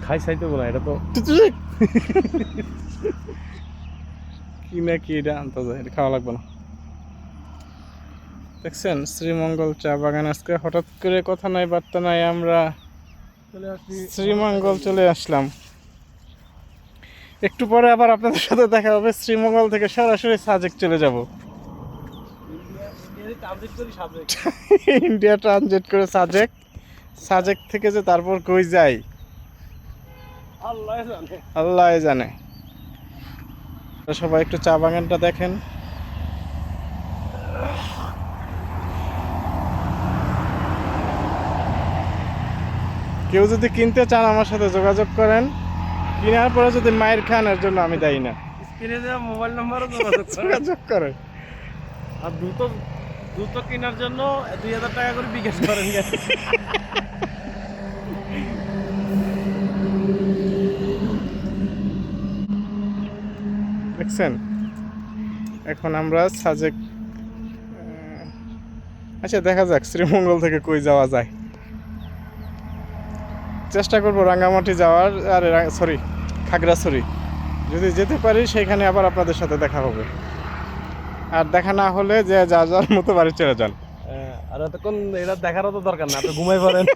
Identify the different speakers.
Speaker 1: খাই চাইতে বলা এটা তো কি না কি এটা আনতে যায়, এটা খাওয়া লাগবে না। দেখছেন শ্রীমঙ্গল চা বাগান, আজকে হঠাৎ করে কথা নাই বার্তা নাই আমরা
Speaker 2: চলে আসছি
Speaker 1: শ্রীমঙ্গল চলে আসলাম। একটু পরে আবার আপনাদের সাথে দেখা হবে, শ্রীমঙ্গল থেকে সরাসরি সাজেক চলে যাব। ইন্ডিয়া ট্রানজিট করে সাজেক, সাজেক থেকে যে তারপর কই যাই
Speaker 2: আল্লাহ জানে।
Speaker 1: আল্লাহ জানে। সবাই একটু চা বাগানটা দেখেন। কেউ যদি কিনতে চান আমার সাথে যোগাযোগ করেন, কেনার পরে যদি মায়ের খান এর জন্য আমি দায়ী না।
Speaker 2: স্ক্রিনে দেওয়া মোবাইল নাম্বারও
Speaker 1: যোগাযোগ করেন।
Speaker 2: আর দ্রুত কেনার জন্য 2000 টাকা করে বিকাশ করেন।
Speaker 1: দেখছেন এখন আমরা সাজেক, আচ্ছা দেখা যাক শ্রীমঙ্গল থেকে কই যাওয়া যায়। চেষ্টা করব রাঙ্গামাটি যাওয়ার, আরে সরি খাগড়াছড়ি যদি যেতে পারি সেখানে আবার আপনাদের সাথে দেখা হবে। আর দেখা না হলে যে যা যার মতো বাড়ি চলে যান।
Speaker 2: আর এতক্ষণ এটা দেখারও তো দরকার না, আপনি ঘুমাই পড়েন।